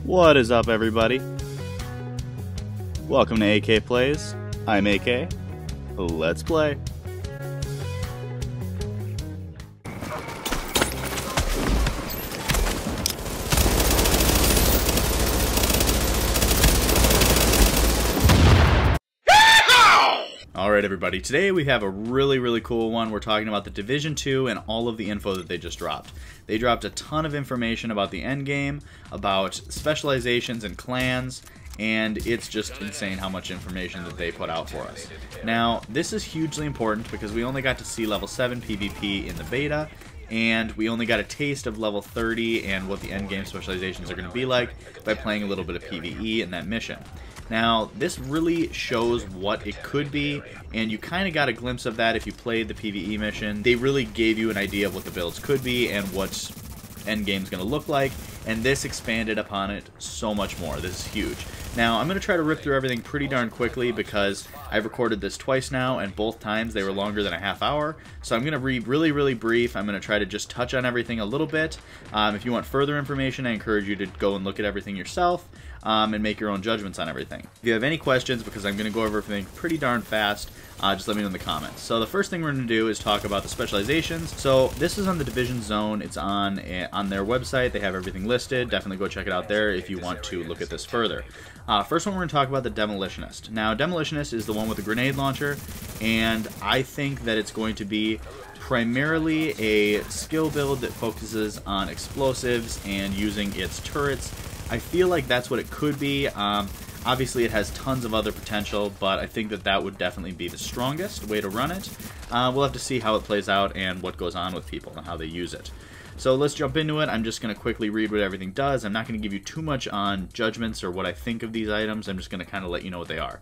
What is up, everybody? Welcome to AK Plays. I'm AK. Let's play. Alright, everybody, today we have a really cool one. We're talking about the Division 2 and all of the info that they just dropped. They dropped a ton of information about the endgame, about specializations and clans, and it's just insane how much information that they put out for us. Now, this is hugely important because we only got to see level 7 PvP in the beta, and we only got a taste of level 30 and what the endgame specializations are going to be like by playing a little bit of PvE in that mission. Now, this really shows what it could be, and you kind of got a glimpse of that if you played the PvE mission. They really gave you an idea of what the builds could be and what endgame's going to look like, and this expanded upon it so much more. This is huge. Now, I'm going to try to rip through everything pretty darn quickly because I've recorded this twice now, and both times they were longer than a half hour. So I'm going to be really brief. I'm going to try to just touch on everything a little bit. If you want further information, I encourage you to go and look at everything yourself and make your own judgments on everything. If you have any questions, because I'm going to go over everything pretty darn fast, just let me know in the comments. So the first thing we're going to do is talk about the specializations. So this is on the Division Zone. It's on their website. They have everything listed. Definitely go check it out there if you want to look at this further. First one, we're going to talk about the Demolitionist. Now, Demolitionist is the one with the grenade launcher, and I think that it's going to be primarily a skill build that focuses on explosives and using its turrets. I feel like that's what it could be. Obviously, it has tons of other potential, but I think that that would definitely be the strongest way to run it. We'll have to see how it plays out and what goes on with people and how they use it. So let's jump into it. I'm just going to quickly read what everything does. I'm not going to give you too much on judgments or what I think of these items. I'm just going to kind of let you know what they are.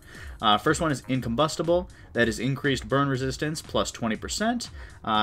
First one is Incombustible. That is increased burn resistance plus 20%.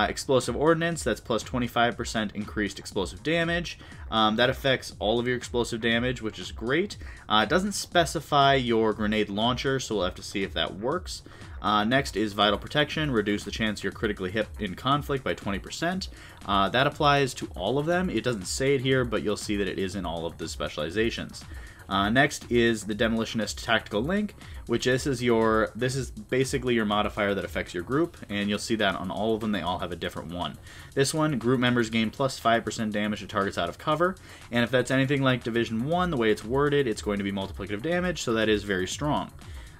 Explosive Ordnance, that's plus 25% increased explosive damage. That affects all of your explosive damage, which is great. It doesn't specify your grenade launcher, so we'll have to see if that works. Next is Vital Protection. Reduce the chance you're critically hit in conflict by 20%. That applies to all of them. It doesn't say it here, but you'll see that it is in all of the specializations. Next is the Demolitionist Tactical Link, which this is basically your modifier that affects your group, and you'll see that on all of them. They all have a different one. This one, group members gain plus 5% damage to targets out of cover, and if that's anything like Division 1, the way it's worded, it's going to be multiplicative damage, so that is very strong.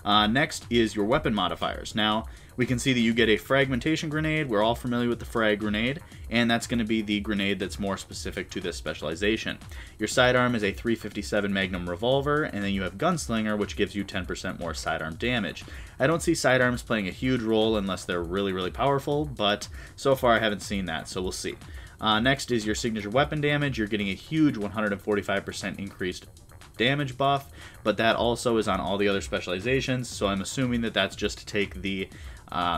Next is your weapon modifiers. Now, we can see that you get a Fragmentation grenade. We're all familiar with the frag grenade, and that's going to be the grenade that's more specific to this specialization. Your sidearm is a 357 Magnum revolver, and then you have Gunslinger, which gives you 10% more sidearm damage. I don't see sidearms playing a huge role unless they're really powerful, but so far I haven't seen that, so we'll see. Next is your signature weapon damage. You're getting a huge 145% increased damage buff, but that also is on all the other specializations, so I'm assuming that that's just to take the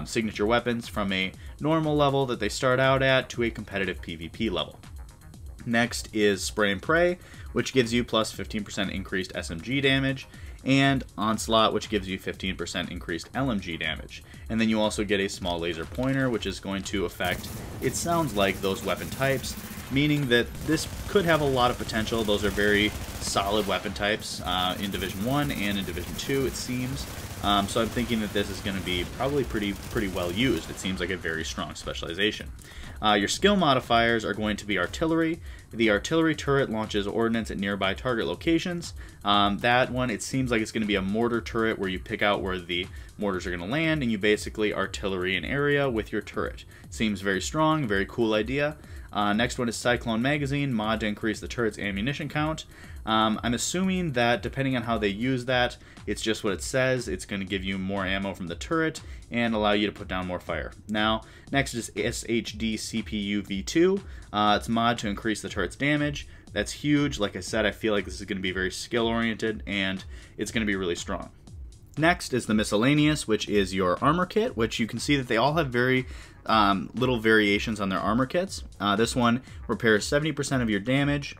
signature weapons from a normal level that they start out at to a competitive PvP level. Next is Spray and Pray, which gives you plus 15% increased SMG damage, and Onslaught, which gives you 15% increased LMG damage. And then you also get a small laser pointer, which is going to affect, it sounds like, those weapon types, meaning that this could have a lot of potential. Those are very solid weapon types in Division 1 and in Division 2, it seems. So I'm thinking that this is going to be probably pretty well used. It seems like a very strong specialization. Your skill modifiers are going to be Artillery. The Artillery turret launches ordnance at nearby target locations. That one, it seems like it's going to be a mortar turret where you pick out where the mortars are going to land, and you basically artillery an area with your turret. Seems very strong, very cool idea. Next one is Cyclone Magazine, mod to increase the turret's ammunition count. I'm assuming that depending on how they use that, it's just what it says. It's going to give you more ammo from the turret and allow you to put down more fire. Now, next is SHD CPU V2. It's mod to increase the turret's damage. That's huge. Like I said, I feel like this is going to be very skill-oriented, and it's going to be really strong. Next is the Miscellaneous, which is your armor kit, which you can see that they all have very little variations on their armor kits. This one repairs 70% of your damage,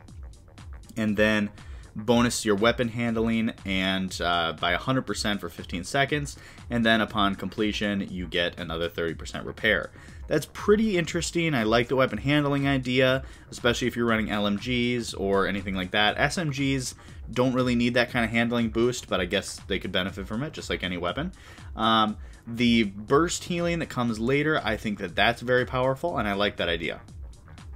and then bonus your weapon handling and by 100% for 15 seconds, and then upon completion you get another 30% repair. That's pretty interesting. I like the weapon handling idea, especially if you're running LMGs or anything like that. SMGs don't really need that kind of handling boost, but I guess they could benefit from it, just like any weapon. The burst healing that comes later, I think that that's very powerful, and I like that idea.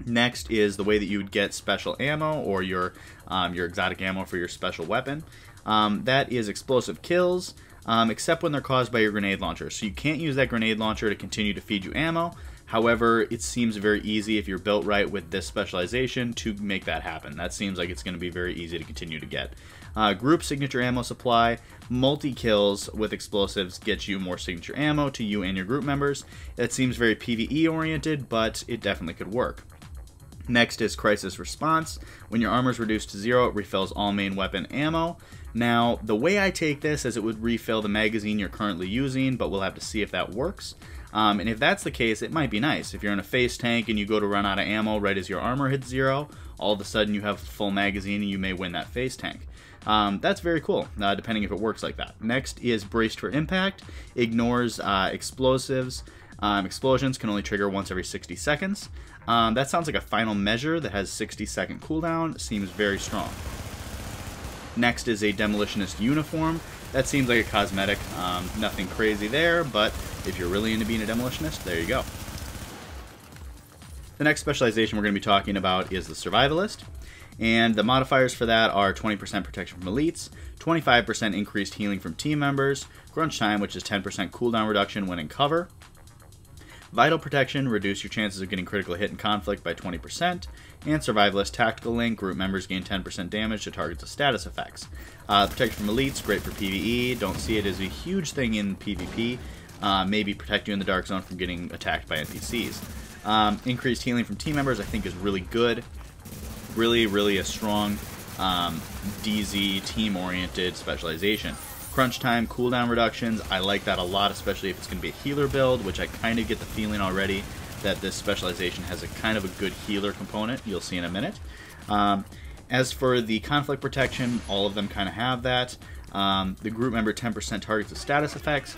Next is the way that you would get special ammo or your exotic ammo for your special weapon. That is explosive kills, except when they're caused by your grenade launcher. So you can't use that grenade launcher to continue to feed you ammo. However, it seems very easy if you're built right with this specialization to make that happen. That seems like it's going to be very easy to continue to get. Group signature ammo supply, multi-kills with explosives gets you more signature ammo to you and your group members. That seems very PvE oriented, but it definitely could work. Next is Crisis Response. When your armor is reduced to 0, it refills all main weapon ammo. Now, the way I take this is it would refill the magazine you're currently using, but we'll have to see if that works. And if that's the case, it might be nice. If you're in a face tank and you go to run out of ammo right as your armor hits 0, all of a sudden you have a full magazine and you may win that face tank. That's very cool, depending if it works like that. Next is Braced for Impact. Ignores explosives. Explosions can only trigger once every 60 seconds. That sounds like a final measure that has 60-second cooldown. Seems very strong. Next is a Demolitionist Uniform. That seems like a cosmetic. Nothing crazy there, but if you're really into being a Demolitionist, there you go. The next specialization we're going to be talking about is the Survivalist. And the modifiers for that are 20% protection from elites, 25% increased healing from team members, Crunch Time, which is 10% cooldown reduction when in cover, Vital Protection, reduce your chances of getting critical hit in conflict by 20%, and Survivalist Tactical Link, group members gain 10% damage to targets with status effects. Protection from elites, great for PvE, don't see it as a huge thing in PvP, maybe protect you in the Dark Zone from getting attacked by NPCs. Increased healing from team members I think is really good. Really a strong DZ team-oriented specialization. Crunch Time, cooldown reductions, I like that a lot, especially if it's going to be a healer build, which I kind of get the feeling already that this specialization has a kind of a good healer component. You'll see in a minute. As for the conflict protection, all of them kind of have that. The group member 10% targets with status effects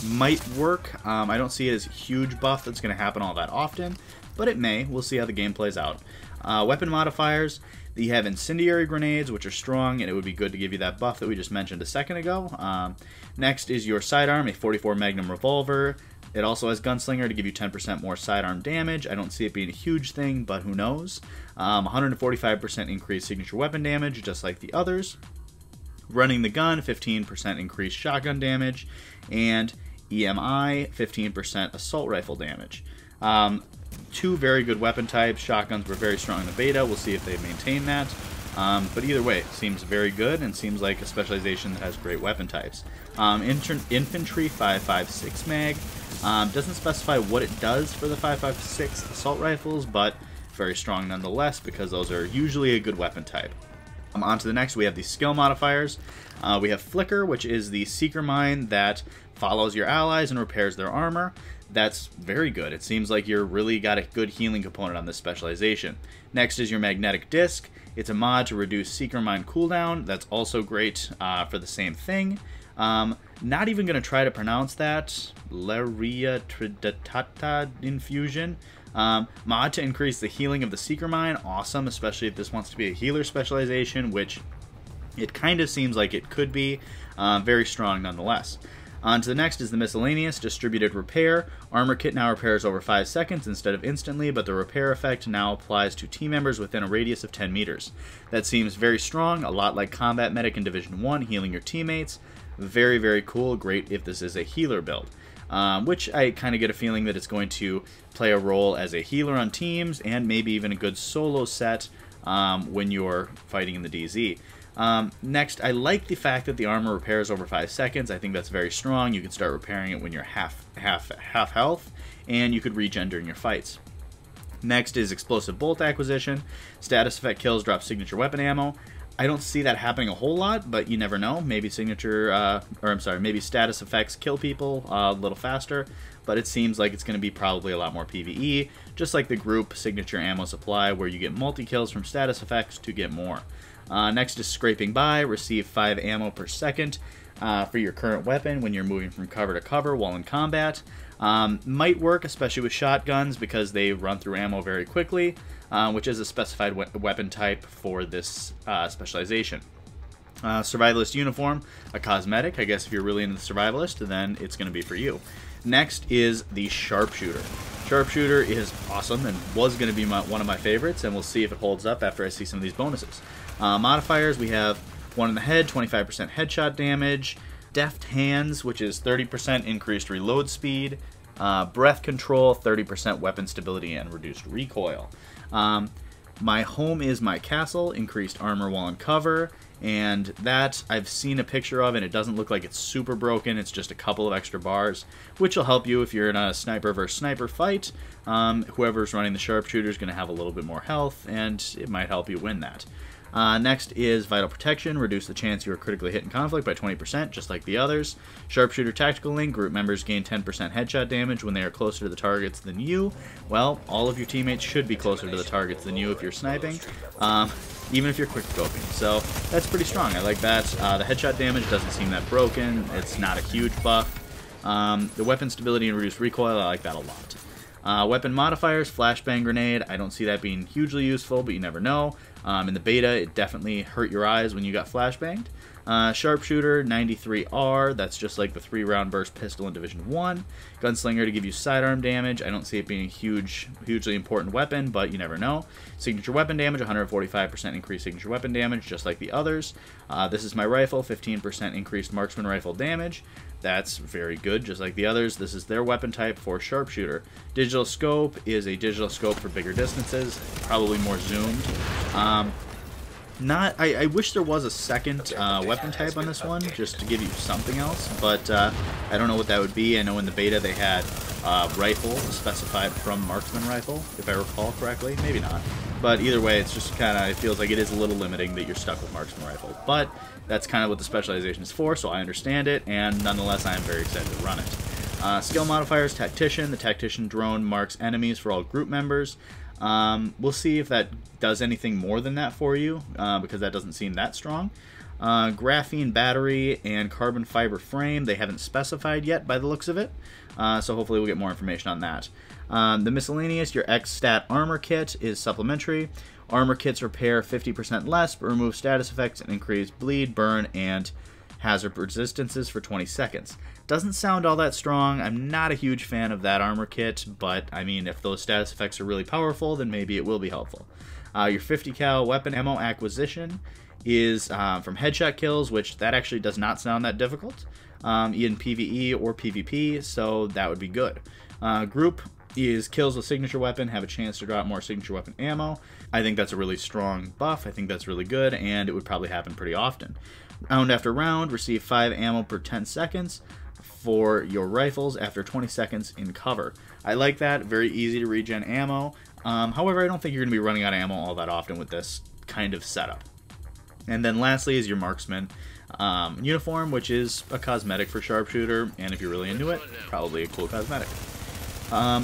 might work. I don't see it as a huge buff that's going to happen all that often, but it may. We'll see how the game plays out. Weapon modifiers, you have Incendiary grenades, which are strong, and it would be good to give you that buff that we just mentioned a second ago. Next is your sidearm, a 44 Magnum revolver. It also has Gunslinger to give you 10% more sidearm damage. I don't see it being a huge thing, but who knows. 145% increased signature weapon damage, just like the others. Running the gun, 15% increased shotgun damage, and EMI, 15% assault rifle damage. Two very good weapon types. Shotguns were very strong in the beta. We'll see if they maintain that. But either way, it seems very good and seems like a specialization that has great weapon types. Infantry 5.56 mag. Doesn't specify what it does for the 5.56 assault rifles, but very strong nonetheless because those are usually a good weapon type. On to the next, we have the skill modifiers. We have Flicker, which is the Seeker Mine that follows your allies and repairs their armor. That's very good. It seems like you're really got a good healing component on this specialization. Next is your Magnetic Disc. It's a mod to reduce Seeker Mine cooldown. That's also great for the same thing. Not even going to try to pronounce that. Laria Tridata Infusion. Mod to increase the healing of the Seeker Mine. Awesome, especially if this wants to be a healer specialization, which it kind of seems like it could be. Very strong nonetheless. On to the next is the Miscellaneous Distributed Repair. Armor Kit now repairs over 5 seconds instead of instantly, but the repair effect now applies to team members within a radius of 10 meters. That seems very strong, a lot like Combat Medic in Division 1, healing your teammates. Very cool, great if this is a healer build. Which I kind of get a feeling that it's going to play a role as a healer on teams, and maybe even a good solo set when you're fighting in the DZ. Next, I like the fact that the armor repairs over 5 seconds. I think that's very strong. You can start repairing it when you're half health, and you could regen during your fights. Next is Explosive Bolt Acquisition. Status effect kills drop signature weapon ammo. I don't see that happening a whole lot, but you never know. Maybe maybe status effects kill people a little faster, but it seems like it's going to be probably a lot more PvE, just like the group signature ammo supply, where you get multi-kills from status effects to get more. Next is Scraping By, receive 5 ammo per second. for your current weapon when you're moving from cover to cover while in combat. Might work, especially with shotguns, because they run through ammo very quickly, which is a specified weapon type for this specialization. Survivalist uniform, a cosmetic. I guess if you're really into the survivalist, then it's going to be for you. Next is the sharpshooter. Sharpshooter is awesome and was going to be one of my favorites, and we'll see if it holds up after I see some of these bonuses. Modifiers, we have 1 in the head, 25% headshot damage, deft hands, which is 30% increased reload speed, breath control, 30% weapon stability, and reduced recoil. My home is my castle, increased armor while in cover, and that I've seen a picture of, and it doesn't look like it's super broken. It's just a couple of extra bars, which will help you if you're in a sniper versus sniper fight. Whoever's running the sharpshooter is going to have a little bit more health, and it might help you win that. Next is Vital Protection. Reduce the chance you are critically hit in conflict by 20%, just like the others. Sharpshooter Tactical Link. Group members gain 10% headshot damage when they are closer to the targets than you. Well, all of your teammates should be closer to the targets than you if you're sniping, even if you're quick scoping. So that's pretty strong. I like that. The headshot damage doesn't seem that broken. It's not a huge buff. The weapon stability and reduced recoil, I like that a lot. Weapon modifiers, Flashbang Grenade. I don't see that being hugely useful, but you never know. In the beta, it definitely hurt your eyes when you got flashbanged. Sharpshooter, 93R. That's just like the 3-round burst pistol in Division 1. Gunslinger to give you sidearm damage. I don't see it being a hugely important weapon, but you never know. Signature weapon damage, 145% increased signature weapon damage, just like the others. This is my rifle, 15% increased marksman rifle damage. That's very good, just like the others. This is their weapon type for sharpshooter. Digital scope is a digital scope for bigger distances, probably more zoomed. I wish there was a second weapon type on this one, just to give you something else, but I don't know what that would be. I know in the beta they had rifle specified from marksman rifle, if I recall correctly. Maybe not. But either way, it's just kind of, it feels like it is a little limiting that you're stuck with marksman rifle. But that's kind of what the specialization is for, so I understand it, and nonetheless, I am very excited to run it. Skill modifiers, Tactician. The Tactician drone marks enemies for all group members. We'll see if that does anything more than that for you, because that doesn't seem that strong. Graphene battery and carbon fiber frame, they haven't specified yet by the looks of it, so hopefully we'll get more information on that. The miscellaneous, your X-Stat armor kit is supplementary. Armor kits repair 50% less, but remove status effects and increase bleed, burn, and hazard resistances for 20 seconds. Doesn't sound all that strong. I'm not a huge fan of that armor kit, but I mean, if those status effects are really powerful, then maybe it will be helpful. Your 50 cal weapon ammo acquisition is from headshot kills, which that actually does not sound that difficult in PvE or PvP, so that would be good. Group is kills with signature weapon have a chance to drop more signature weapon ammo. I think that's a really strong buff. I think that's really good, and it would probably happen pretty often. Round after round, receive 5 ammo per 10 seconds for your rifles after 20 seconds in cover. I like that. Very easy to regen ammo. However, I don't think you're going to be running out of ammo all that often with this kind of setup. And then lastly is your marksman uniform, which is a cosmetic for sharpshooter, and if you're really into it, probably a cool cosmetic.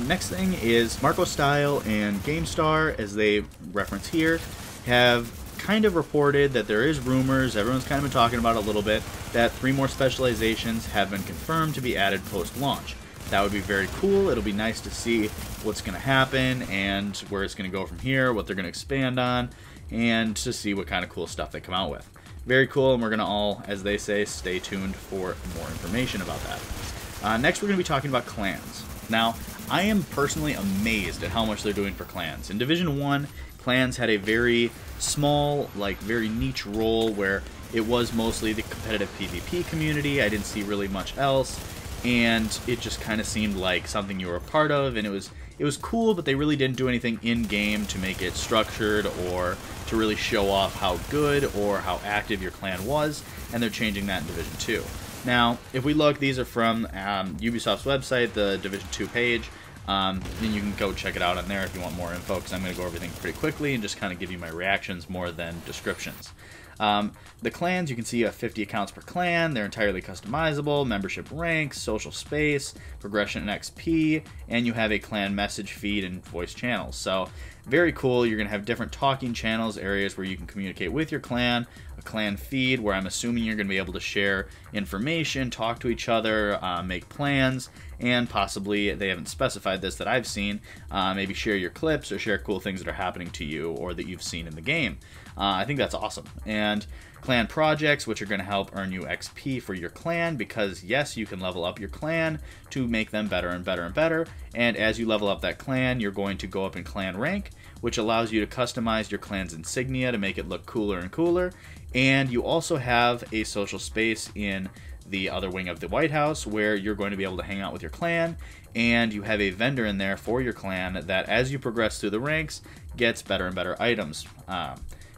Next thing is Marco Style and GameStar, as they reference here, have kind of reported that there is rumors, everyone's kind of been talking about it a little bit, that 3 more specializations have been confirmed to be added post-launch. That would be very cool. It'll be nice to see what's going to happen and where it's going to go from here, what they're going to expand on, and to see what kind of cool stuff they come out with. Very cool, and we're going to all, as they say, stay tuned for more information about that. Next, we're going to be talking about clans. Now, I am personally amazed at how much they're doing for clans. In Division 1, clans had a very small, very niche role where it was mostly the competitive PvP community. I didn't see really much else, and it just kind of seemed like something you were a part of, and it was cool, but they really didn't do anything in-game to make it structured or to really show off how good or how active your clan was, and they're changing that in Division 2. Now, if we look, these are from Ubisoft's website, the Division 2 page. Then you can go check it out on there if you want more info, because I'm going to go over everything pretty quickly and just kind of give you my reactions more than descriptions. The clans, you can see you have 50 accounts per clan. They're entirely customizable, membership ranks, social space, progression and XP, and you have a clan message feed and voice channels. So very cool. You're going to have different talking channels, areas where you can communicate with your clan, a clan feed where I'm assuming you're going to be able to share information, talk to each other, make plans, and possibly, they haven't specified this that I've seen, maybe share your clips or share cool things that are happening to you or that you've seen in the game. I think that's awesome. And clan projects, which are going to help earn you XP for your clan, because yes, you can level up your clan to make them better and better and better, and as you level up that clan, you're going to go up in clan rank, which allows you to customize your clan's insignia to make it look cooler and cooler. And you also have a social space in the other wing of the White House where you're going to be able to hang out with your clan, and you have a vendor in there for your clan that as you progress through the ranks gets better and better items.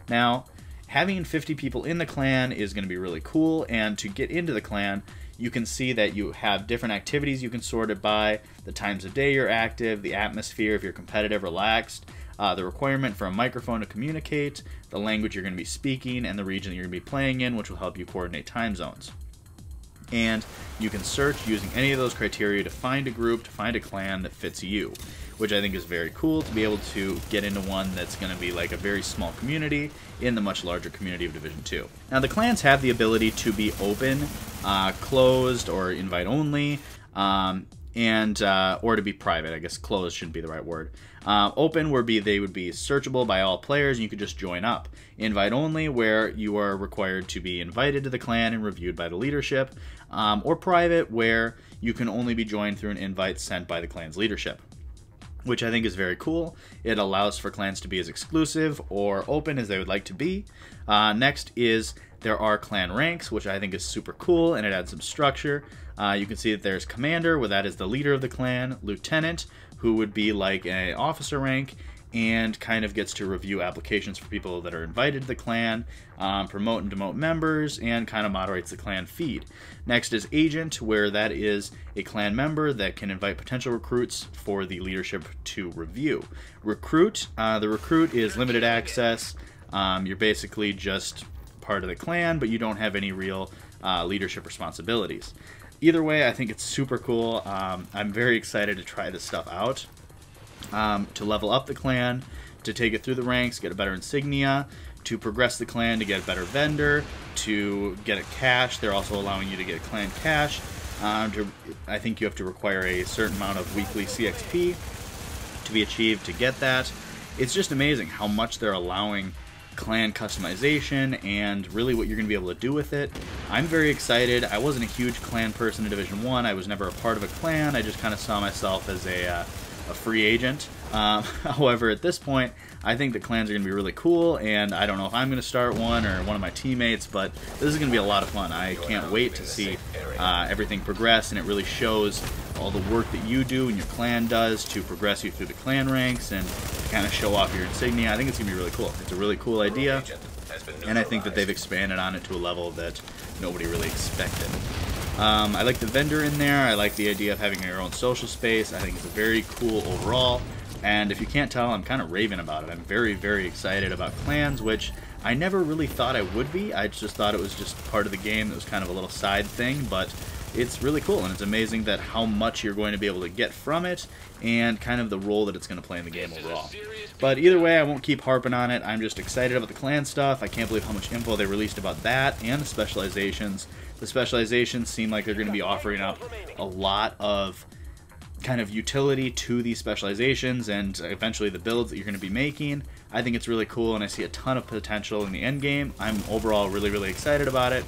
Now, having 50 people in the clan is going to be really cool, and to get into the clan, you can see that you have different activities you can sort it by, the times of day you're active, the atmosphere if you're competitive, relaxed, the requirement for a microphone to communicate, the language you're going to be speaking, and the region that you're going to be playing in, which will help you coordinate time zones. And you can search using any of those criteria to find a group, to find a clan that fits you, which I think is very cool, to be able to get into one that's going to be like a very small community in the much larger community of Division 2. Now, the clans have the ability to be open, closed, or invite only, or to be private. I guess closed shouldn't be the right word. Open they would be searchable by all players and you could just join up. Invite only, where you are required to be invited to the clan and reviewed by the leadership. Or private, where you can only be joined through an invite sent by the clan's leadership, which I think is very cool. It allows for clans to be as exclusive or open as they would like to be. Next is there are clan ranks, which I think is super cool, and it adds some structure. You can see that there's Commander, where that is the leader of the clan, Lieutenant, who would be like an officer rank, and kind of gets to review applications for people that are invited to the clan, promote and demote members, and kind of moderates the clan feed. Next is Agent, where that is a clan member that can invite potential recruits for the leadership to review. Recruit, the recruit is limited access. You're basically just part of the clan, but you don't have any real leadership responsibilities. Either way, I think it's super cool. I'm very excited to try this stuff out. To level up the clan, to take it through the ranks, get a better insignia, to progress the clan, to get a better vendor, to get a cash. They're also allowing you to get clan cash. I think you have to require a certain amount of weekly CXP to be achieved to get that. It's just amazing how much they're allowing clan customization and really what you're going to be able to do with it. I'm very excited. I wasn't a huge clan person in Division 1. I was never a part of a clan. I just kind of saw myself as a free agent. However, at this point, I think the clans are going to be really cool, and I don't know if I'm going to start one or one of my teammates, but this is going to be a lot of fun. I can't wait to see everything progress, and it really shows all the work that you do and your clan does to progress you through the clan ranks and kind of show off your insignia. I think it's going to be really cool. It's a really cool idea, and I think that they've expanded on it to a level that nobody really expected. I like the vendor in there. I like the idea of having your own social space. I think it's very cool overall. And if you can't tell, I'm kind of raving about it. I'm very, very excited about clans, which I never really thought I would be. I just thought it was just part of the game that was kind of a little side thing, but it's really cool, and it's amazing that how much you're going to be able to get from it and kind of the role that it's going to play in the game overall. But either way, I won't keep harping on it. I'm just excited about the clan stuff. I can't believe how much info they released about that and the specializations. The specializations seem like they're going to be offering up a lot of kind of utility to these specializations and eventually the builds that you're going to be making. I think it's really cool, and I see a ton of potential in the end game. I'm overall really, really excited about it,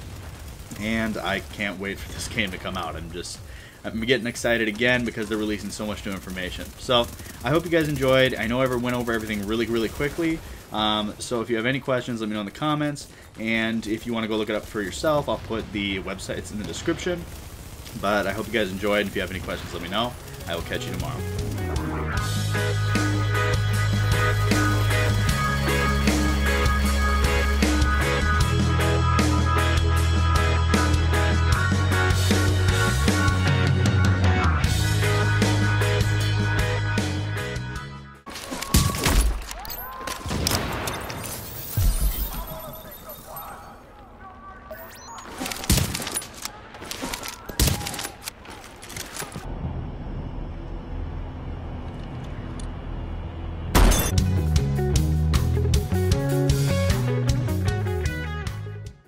and I can't wait for this game to come out. I'm getting excited again because they're releasing so much new information. So I hope you guys enjoyed. I know I went over everything really, really quickly. So if you have any questions, let me know in the comments. And if you want to go look it up for yourself, I'll put the websites in the description. But I hope you guys enjoyed. If you have any questions, let me know. I will catch you tomorrow.